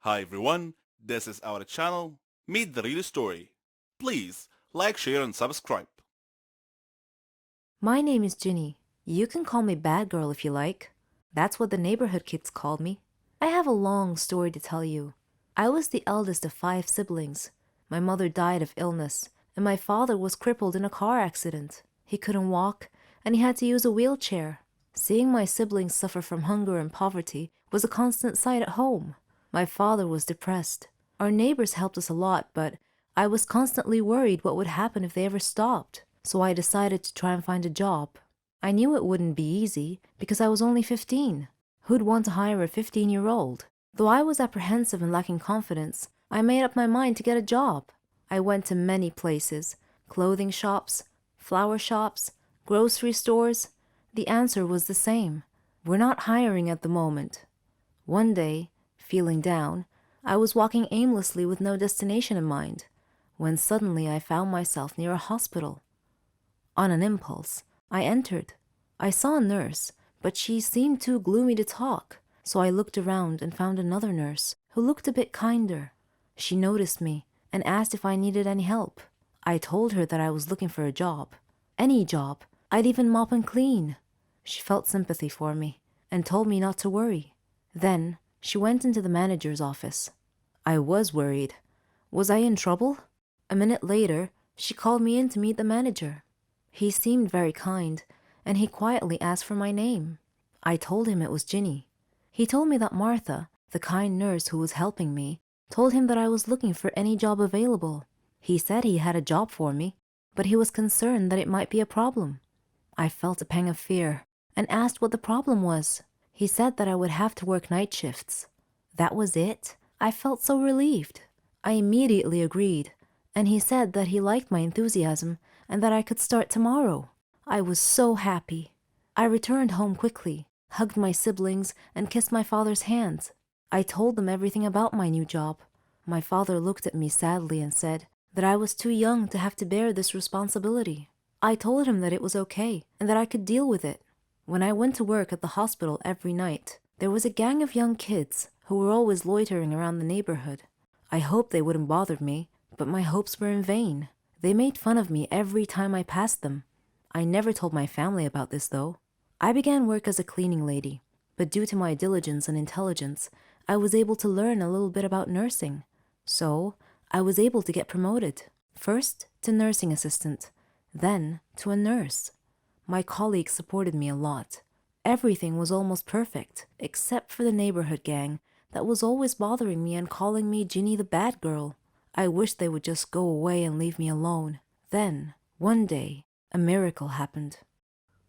Hi everyone, this is our channel, Meet the Real Story. Please like, share and subscribe. My name is Ginny. You can call me Bad Girl if you like. That's what the neighborhood kids called me. I have a long story to tell you. I was the eldest of 5 siblings. My mother died of illness, and my father was crippled in a car accident. He couldn't walk, and he had to use a wheelchair. Seeing my siblings suffer from hunger and poverty was a constant sight at home. My father was depressed. Our neighbors helped us a lot, but I was constantly worried what would happen if they ever stopped, so I decided to try and find a job. I knew it wouldn't be easy because I was only 15. Who'd want to hire a 15-year-old? Though I was apprehensive and lacking confidence, I made up my mind to get a job. I went to many places: clothing shops, flower shops, grocery stores. The answer was the same: we're not hiring at the moment. One day, feeling down, I was walking aimlessly with no destination in mind, when suddenly I found myself near a hospital. On an impulse, I entered. I saw a nurse, but she seemed too gloomy to talk, so I looked around and found another nurse who looked a bit kinder. She noticed me and asked if I needed any help. I told her that I was looking for a job. Any job. I'd even mop and clean. She felt sympathy for me and told me not to worry. Then she went into the manager's office. I was worried. Was I in trouble? A minute later, she called me in to meet the manager. He seemed very kind, and he quietly asked for my name. I told him it was Ginny. He told me that Martha, the kind nurse who was helping me, told him that I was looking for any job available. He said he had a job for me, but he was concerned that it might be a problem. I felt a pang of fear and asked what the problem was. He said that I would have to work night shifts. That was it? I felt so relieved. I immediately agreed, and he said that he liked my enthusiasm and that I could start tomorrow. I was so happy. I returned home quickly, hugged my siblings, and kissed my father's hands. I told them everything about my new job. My father looked at me sadly and said that I was too young to have to bear this responsibility. I told him that it was okay and that I could deal with it. When I went to work at the hospital every night, there was a gang of young kids who were always loitering around the neighborhood. I hoped they wouldn't bother me, but my hopes were in vain. They made fun of me every time I passed them. I never told my family about this, though. I began work as a cleaning lady, but due to my diligence and intelligence, I was able to learn a little bit about nursing. So, I was able to get promoted, first to nursing assistant, then to a nurse. My colleagues supported me a lot. Everything was almost perfect, except for the neighborhood gang that was always bothering me and calling me Ginny the Bad Girl. I wished they would just go away and leave me alone. Then, one day, a miracle happened.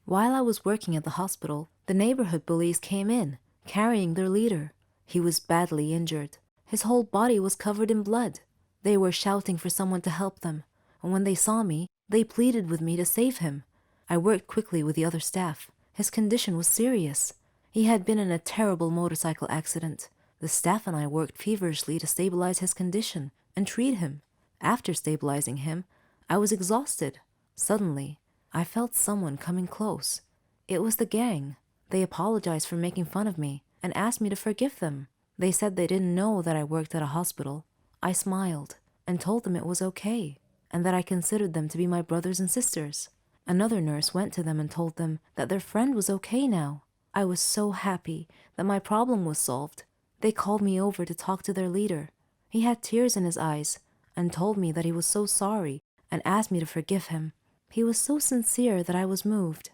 While I was working at the hospital, the neighborhood bullies came in, carrying their leader. He was badly injured. His whole body was covered in blood. They were shouting for someone to help them, and when they saw me, they pleaded with me to save him. I worked quickly with the other staff. His condition was serious. He had been in a terrible motorcycle accident. The staff and I worked feverishly to stabilize his condition and treat him. After stabilizing him, I was exhausted. Suddenly, I felt someone coming close. It was the gang. They apologized for making fun of me and asked me to forgive them. They said they didn't know that I worked at a hospital. I smiled and told them it was okay and that I considered them to be my brothers and sisters. Another nurse went to them and told them that their friend was okay now. I was so happy that my problem was solved. They called me over to talk to their leader. He had tears in his eyes and told me that he was so sorry and asked me to forgive him. He was so sincere that I was moved.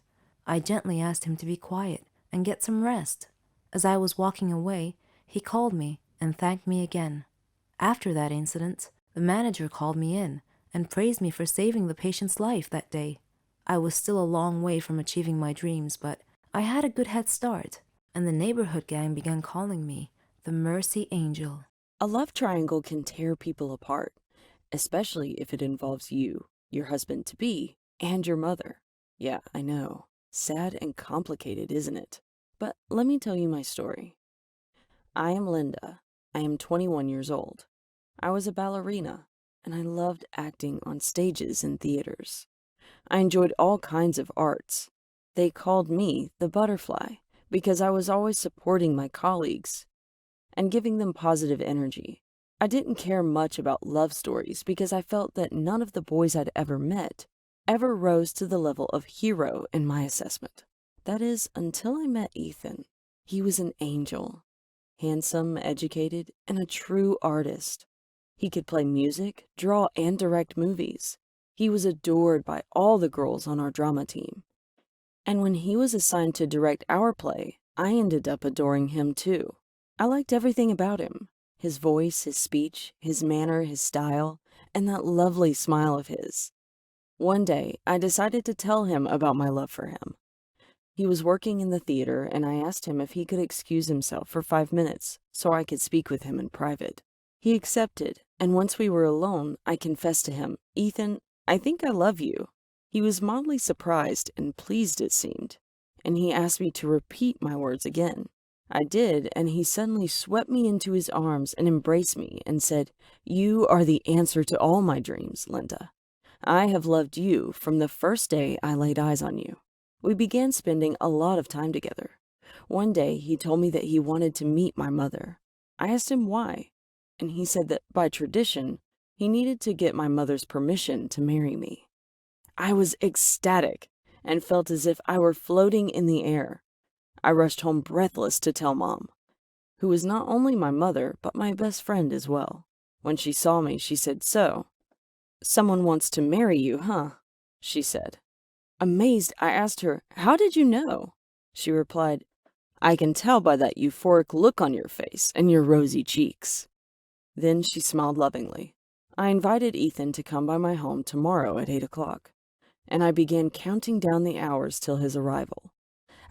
I gently asked him to be quiet and get some rest. As I was walking away, he called me and thanked me again. After that incident, the manager called me in and praised me for saving the patient's life that day. I was still a long way from achieving my dreams, but I had a good head start, and the neighborhood gang began calling me the Mercy Angel. A love triangle can tear people apart, especially if it involves you, your husband-to-be, and your mother. Yeah, I know. Sad and complicated, isn't it? But let me tell you my story. I am Linda. I am 21 years old. I was a ballerina, and I loved acting on stages and theaters. I enjoyed all kinds of arts. They called me the butterfly because I was always supporting my colleagues. and giving them positive energy. I didn't care much about love stories because I felt that none of the boys I'd ever met ever rose to the level of hero in my assessment. That is, until I met Ethan. He was an angel. Handsome, educated, and a true artist. He could play music, draw, and direct movies. He was adored by all the girls on our drama team. And when he was assigned to direct our play, I ended up adoring him too. I liked everything about him. His voice, his speech, his manner, his style, and that lovely smile of his. One day, I decided to tell him about my love for him. He was working in the theater, and I asked him if he could excuse himself for 5 minutes so I could speak with him in private. He accepted, and once we were alone, I confessed to him, "Ethan, I think I love you." He was mildly surprised and pleased, it seemed, and he asked me to repeat my words again. I did, and he suddenly swept me into his arms and embraced me and said, "You are the answer to all my dreams, Linda. I have loved you from the first day I laid eyes on you." We began spending a lot of time together. One day, he told me that he wanted to meet my mother. I asked him why, and he said that by tradition, he needed to get my mother's permission to marry me. I was ecstatic and felt as if I were floating in the air. I rushed home breathless to tell Mom, who was not only my mother, but my best friend as well. When she saw me, she said, "So, someone wants to marry you, huh?" she said. Amazed, I asked her, "How did you know?" She replied, "I can tell by that euphoric look on your face and your rosy cheeks." Then she smiled lovingly. I invited Ethan to come by my home tomorrow at 8 o'clock, and I began counting down the hours till his arrival.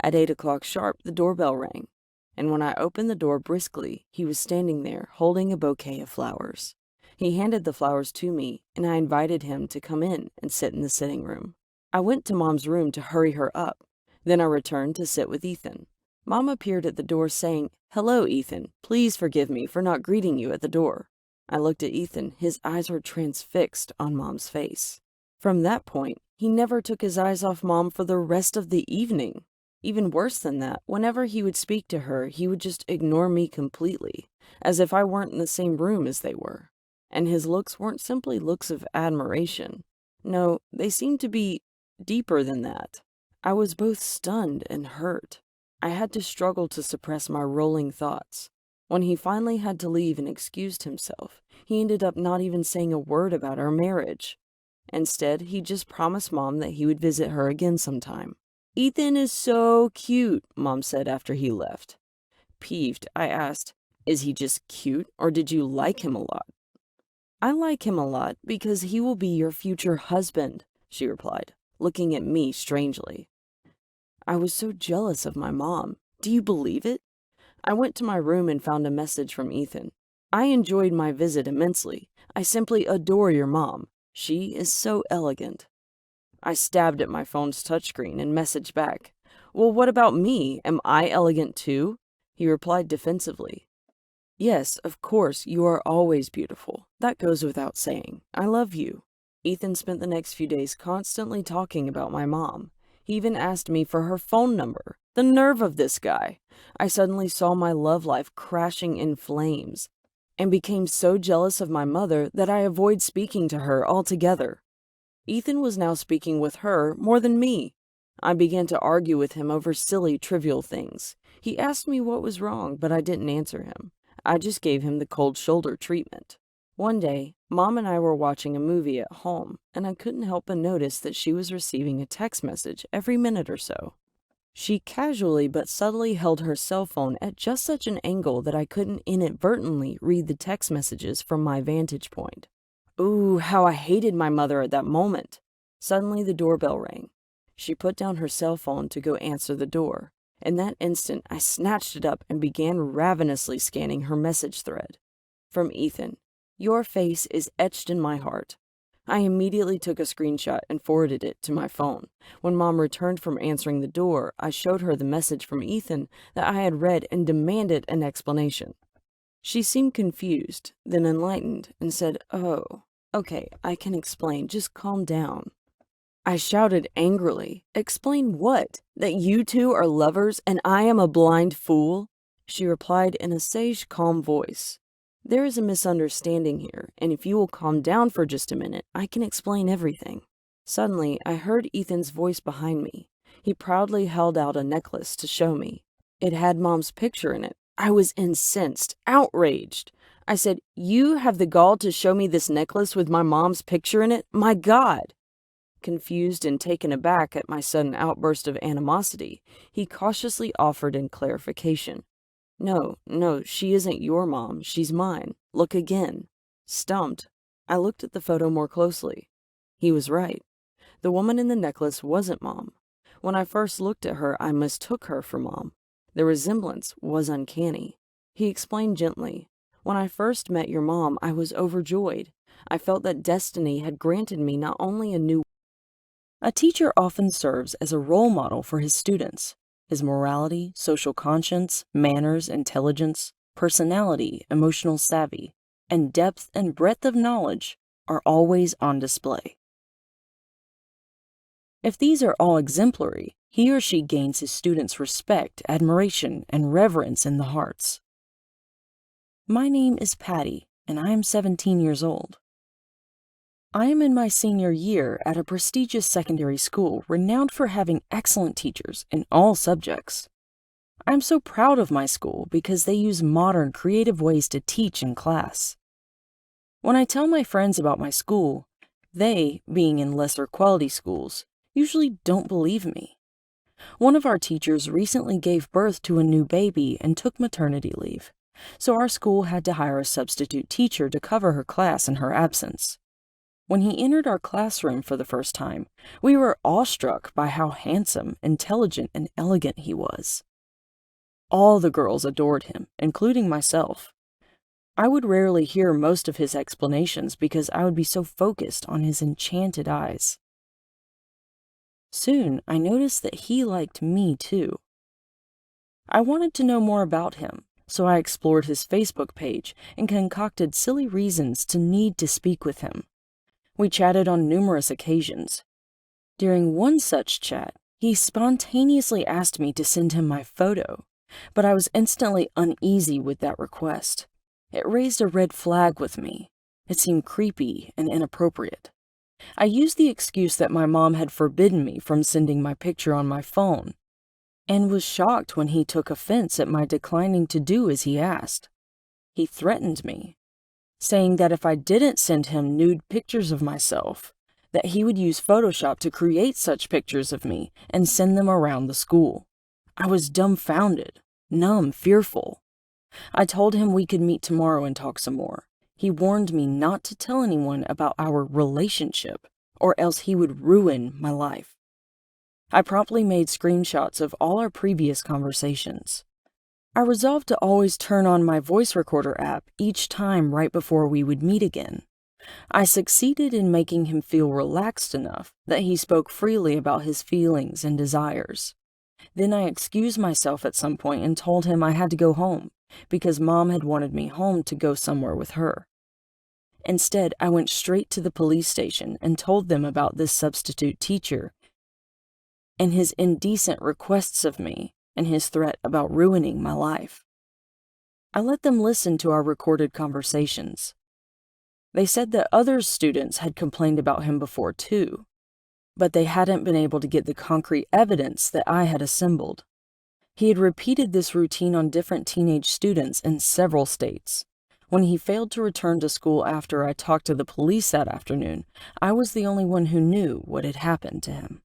At 8 o'clock sharp, the doorbell rang, and when I opened the door briskly, he was standing there holding a bouquet of flowers. He handed the flowers to me, and I invited him to come in and sit in the sitting room. I went to Mom's room to hurry her up. Then I returned to sit with Ethan. Mom appeared at the door saying, "Hello, Ethan. Please forgive me for not greeting you at the door." I looked at Ethan. His eyes were transfixed on Mom's face. From that point, he never took his eyes off Mom for the rest of the evening. Even worse than that, whenever he would speak to her, he would just ignore me completely, as if I weren't in the same room as they were. And his looks weren't simply looks of admiration. No, they seemed to be deeper than that. I was both stunned and hurt. I had to struggle to suppress my rolling thoughts. When he finally had to leave and excused himself, he ended up not even saying a word about our marriage. Instead, he just promised Mom that he would visit her again sometime. "Ethan is so cute," Mom said after he left. Peeved, I asked, "Is he just cute, or did you like him a lot?" "I like him a lot because he will be your future husband," she replied, looking at me strangely. I was so jealous of my mom. Do you believe it? I went to my room and found a message from Ethan. "I enjoyed my visit immensely. I simply adore your mom. She is so elegant." I stabbed at my phone's touchscreen and messaged back, "Well, what about me? Am I elegant too?" He replied defensively, "Yes, of course, you are always beautiful. That goes without saying. I love you." Ethan spent the next few days constantly talking about my mom. He even asked me for her phone number. The nerve of this guy! I suddenly saw my love life crashing in flames and became so jealous of my mother that I avoid speaking to her altogether. Ethan was now speaking with her more than me. I began to argue with him over silly, trivial things. He asked me what was wrong, but I didn't answer him. I just gave him the cold shoulder treatment. One day, Mom and I were watching a movie at home, and I couldn't help but notice that she was receiving a text message every minute or so. She casually but subtly held her cell phone at just such an angle that I couldn't inadvertently read the text messages from my vantage point. Ooh, how I hated my mother at that moment. Suddenly the doorbell rang. She put down her cell phone to go answer the door. In that instant, I snatched it up and began ravenously scanning her message thread. From Ethan, "Your face is etched in my heart." I immediately took a screenshot and forwarded it to my phone. When Mom returned from answering the door, I showed her the message from Ethan that I had read and demanded an explanation. She seemed confused, then enlightened, and said, "Oh, okay, I can explain. Just calm down." I shouted angrily, "Explain what? That you two are lovers and I am a blind fool?" She replied in a sage, calm voice. There is a misunderstanding here, and if you will calm down for just a minute, I can explain everything. Suddenly, I heard Ethan's voice behind me. He proudly held out a necklace to show me. It had Mom's picture in it. I was incensed, outraged. I said, "You have the gall to show me this necklace with my mom's picture in it? My God!" Confused and taken aback at my sudden outburst of animosity, he cautiously offered in clarification. No, she isn't your mom. She's mine. Look again. Stumped, I looked at the photo more closely. He was right. The woman in the necklace wasn't Mom. When I first looked at her, I mistook her for Mom. The resemblance was uncanny. He explained gently, "When I first met your mom, I was overjoyed. I felt that destiny had granted me not only a new..." A teacher often serves as a role model for his students. His morality, social conscience, manners, intelligence, personality, emotional savvy, and depth and breadth of knowledge are always on display. If these are all exemplary, he or she gains his students' respect, admiration, and reverence in the hearts. My name is Patty, and I am 17 years old. I am in my senior year at a prestigious secondary school renowned for having excellent teachers in all subjects. I am so proud of my school because they use modern, creative ways to teach in class. When I tell my friends about my school, they, being in lesser quality schools, usually don't believe me. One of our teachers recently gave birth to a new baby and took maternity leave, so our school had to hire a substitute teacher to cover her class in her absence. When he entered our classroom for the first time, we were awestruck by how handsome, intelligent, and elegant he was. All the girls adored him, including myself. I would rarely hear most of his explanations because I would be so focused on his enchanted eyes. Soon, I noticed that he liked me too. I wanted to know more about him, so I explored his Facebook page and concocted silly reasons to need to speak with him. We chatted on numerous occasions. During one such chat, he spontaneously asked me to send him my photo, but I was instantly uneasy with that request. It raised a red flag with me. It seemed creepy and inappropriate. I used the excuse that my mom had forbidden me from sending my picture on my phone, and was shocked when he took offense at my declining to do as he asked. He threatened me, saying that if I didn't send him nude pictures of myself, that he would use Photoshop to create such pictures of me and send them around the school. I was dumbfounded, numb, fearful. I told him we could meet tomorrow and talk some more. He warned me not to tell anyone about our relationship, or else he would ruin my life. I promptly made screenshots of all our previous conversations. I resolved to always turn on my voice recorder app each time right before we would meet again. I succeeded in making him feel relaxed enough that he spoke freely about his feelings and desires. Then I excused myself at some point and told him I had to go home because Mom had wanted me home to go somewhere with her. Instead, I went straight to the police station and told them about this substitute teacher and his indecent requests of me and his threat about ruining my life. I let them listen to our recorded conversations. They said that other students had complained about him before too, but they hadn't been able to get the concrete evidence that I had assembled. He had repeated this routine on different teenage students in several states. When he failed to return to school after I talked to the police that afternoon, I was the only one who knew what had happened to him.